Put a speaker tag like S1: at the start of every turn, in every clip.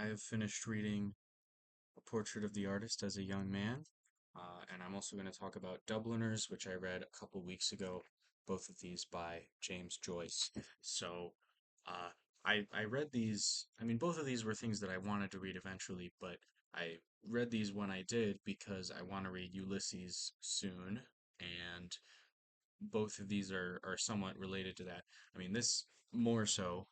S1: I have finished reading A Portrait of the Artist as a Young Man, and I'm also going to talk about Dubliners, which I read a couple weeks ago, both of these by James Joyce. So, uh, I read these, I mean, both of these were things that I wanted to read eventually, but I read these when I did because I want to read Ulysses soon, and both of these are somewhat related to that. I mean, this more so.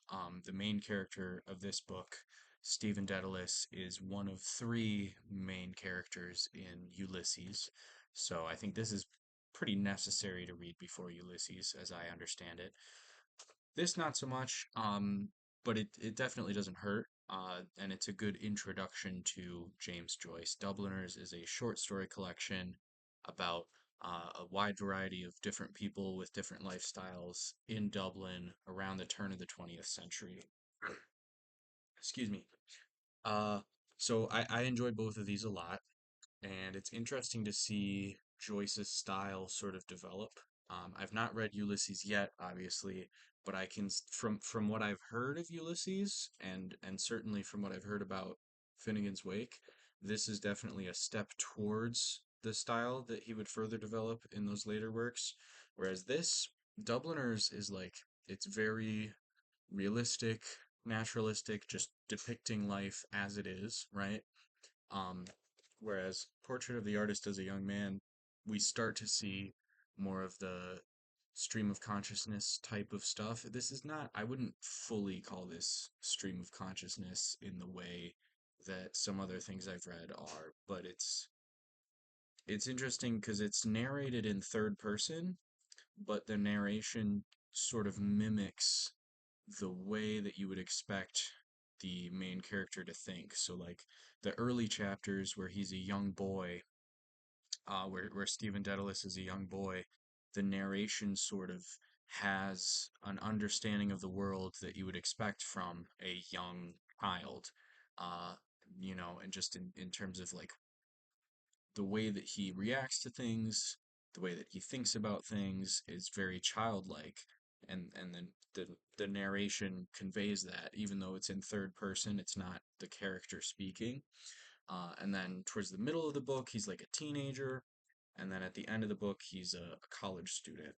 S1: The main character of this book, Stephen Dedalus, is one of three main characters in Ulysses. So I think this is pretty necessary to read before Ulysses, as I understand it. This not so much, but it definitely doesn't hurt. And it's a good introduction to James Joyce. Dubliners is a short story collection about a wide variety of different people with different lifestyles in Dublin around the turn of the 20th century. Excuse me. Uh, so I enjoyed both of these a lot, and it's interesting to see Joyce's style sort of develop. I've not read Ulysses yet, obviously, but I can from what I've heard of Ulysses and certainly from what I've heard about Finnegan's Wake, this is definitely a step towards the style that he would further develop in those later works. Whereas this Dubliners is like it's very realistic, naturalistic, just depicting life as it is, right? Um, Whereas Portrait of the Artist as a Young Man, we start to see more of the stream of consciousness type of stuff. This is not, I wouldn't fully call this stream of consciousness in the way that some other things I've read are, but it's interesting because it's narrated in third person, but the narration sort of mimics the way that you would expect the main character to think. So, like the early chapters where he's a young boy, where Stephen Dedalus is a young boy, the narration sort of has an understanding of the world that you would expect from a young child. Uh, and just in terms of like the way that he reacts to things, the way that he thinks about things is very childlike, and then the narration conveys that, even though it's in third person, it's not the character speaking. And then towards the middle of the book, he's like a teenager, and then at the end of the book, he's a college student.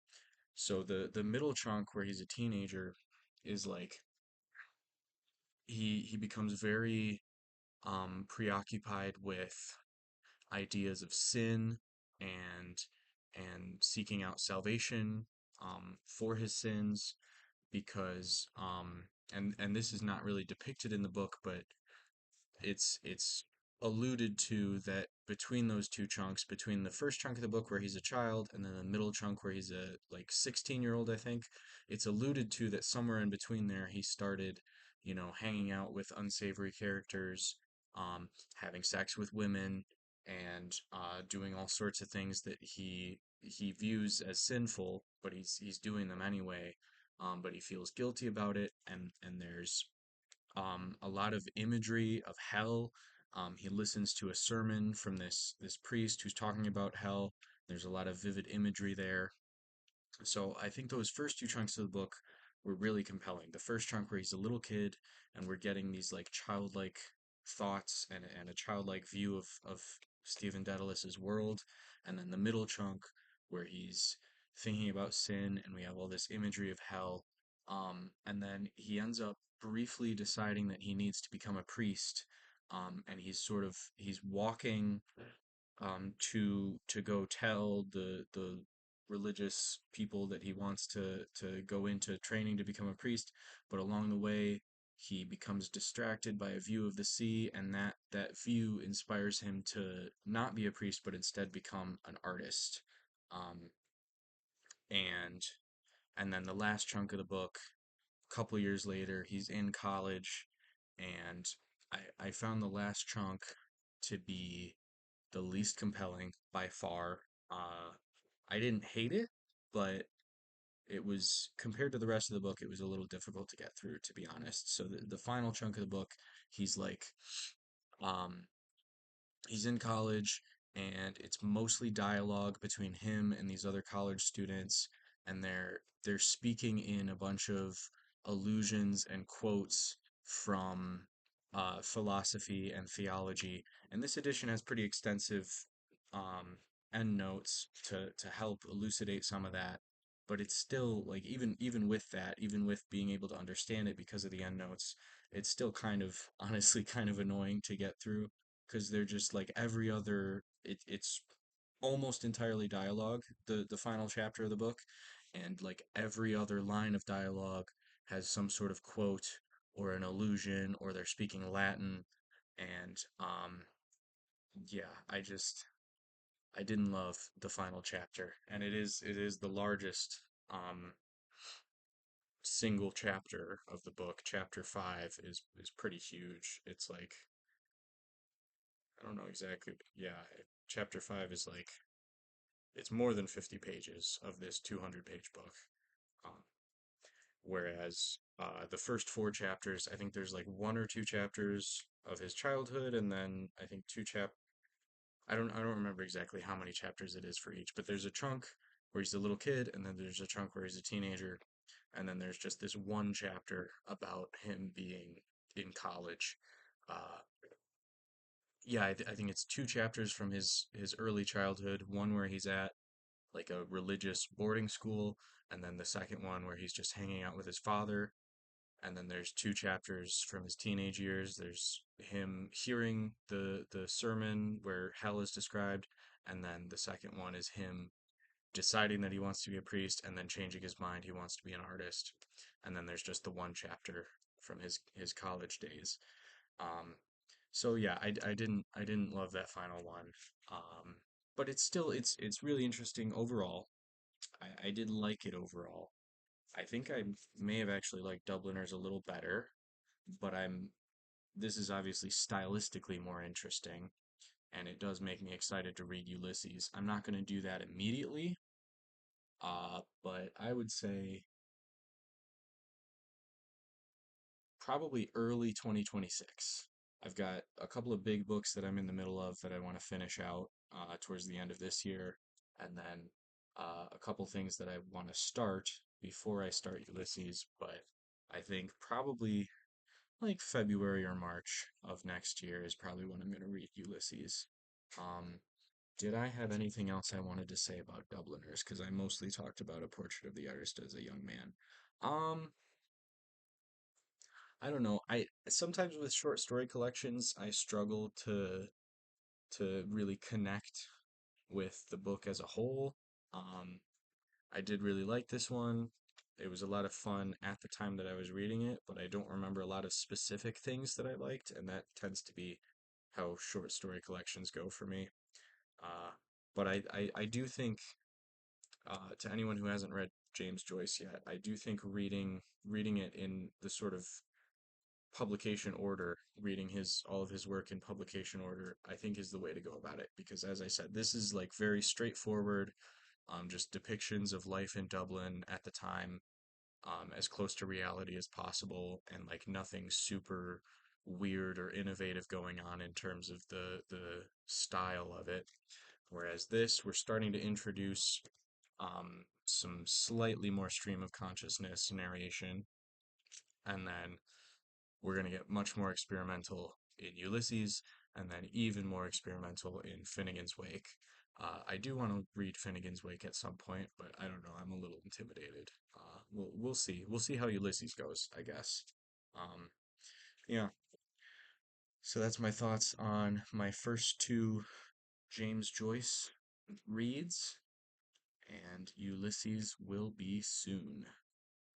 S1: So the middle chunk where he's a teenager is like he becomes very preoccupied with ideas of sin and seeking out salvation for his sins because and this is not really depicted in the book, but it's alluded to that between those two chunks, between the first chunk of the book where he's a child and then the middle chunk where he's a like 16-year-old, I think, it's alluded to that somewhere in between there he started, hanging out with unsavory characters, having sex with women, and doing all sorts of things that he views as sinful, but he's doing them anyway. But he feels guilty about it, and there's a lot of imagery of hell. He listens to a sermon from this priest who's talking about hell. There's a lot of vivid imagery there. So I think those first two chunks of the book were really compelling. The first chunk where he's a little kid and we're getting these like childlike thoughts and a childlike view of Stephen Daedalus's world, and then the middle chunk where he's thinking about sin and we have all this imagery of hell. And then he ends up briefly deciding that he needs to become a priest. And he's walking to go tell the religious people that he wants to go into training to become a priest, but along the way he becomes distracted by a view of the sea, and that view inspires him to not be a priest but instead become an artist. Um, and and then the last chunk of the book, a couple years later, he's in college, and I found the last chunk to be the least compelling by far. Uh, I didn't hate it, but it was compared to the rest of the book, it was a little difficult to get through, to be honest. So the final chunk of the book, he's like, um, he's in college, and it's mostly dialogue between him and these other college students, and they're speaking in a bunch of allusions and quotes from philosophy and theology. And this edition has pretty extensive um, endnotes to help elucidate some of that. But it's still like even with that, even with being able to understand it because of the endnotes, it's still kind of honestly kind of annoying to get through because they're just like every other it's almost entirely dialogue, the final chapter of the book, and like every other line of dialogue has some sort of quote or an allusion or they're speaking Latin and yeah, I didn't love the final chapter and it is the largest um single chapter of the book. Chapter 5 is pretty huge. It's like I don't know exactly. Yeah, chapter 5 is like it's more than 50 pages of this 200-page book. Um, whereas the first four chapters, I think there's like one or two chapters of his childhood, and then I think I don't remember exactly how many chapters it is for each, but there's a chunk where he's a little kid, and then there's a chunk where he's a teenager, and then there's just this one chapter about him being in college. Uh, yeah, I think it's two chapters from his early childhood, one where he's at like a religious boarding school, and then the second one where he's just hanging out with his father. And then there's two chapters from his teenage years. There's him hearing the sermon where hell is described, and then the second one is him deciding that he wants to be a priest and then changing his mind. He wants to be an artist. And then there's just the one chapter from his college days. Um, so yeah, I didn't love that final one. Um, but it's really interesting overall. I did like it overall. I think I may have actually liked Dubliners a little better, but this is obviously stylistically more interesting, and it does make me excited to read Ulysses. I'm not going to do that immediately, but I would say probably early 2026. I've got a couple of big books that I'm in the middle of that I want to finish out towards the end of this year, and then a couple things that I want to start before I start Ulysses. But I think probably like February or March of next year is probably when I'm going to read Ulysses. Um, did I have anything else I wanted to say about Dubliners? Because I mostly talked about A Portrait of the Artist as a Young Man. Um, I don't know. I sometimes with short story collections, I struggle to really connect with the book as a whole. Um, I did really like this one. It was a lot of fun at the time that I was reading it, but I don't remember a lot of specific things that I liked, and that tends to be how short story collections go for me. Uh, but I do think, to anyone who hasn't read James Joyce yet, I do think reading it in the sort of publication order, reading his all of his work in publication order, I think is the way to go about it. Because as I said, this is like very straightforward, just depictions of life in Dublin at the time, as close to reality as possible, and like nothing super weird or innovative going on in terms of the style of it. Whereas this, we're starting to introduce some slightly more stream of consciousness narration, and then we're going to get much more experimental in Ulysses, and then even more experimental in Finnegan's Wake. I do want to read Finnegan's Wake at some point, but I don't know. I'm a little intimidated. We'll see. We'll see how Ulysses goes, I guess. Um, yeah. So that's my thoughts on my first two James Joyce reads, and Ulysses will be soon.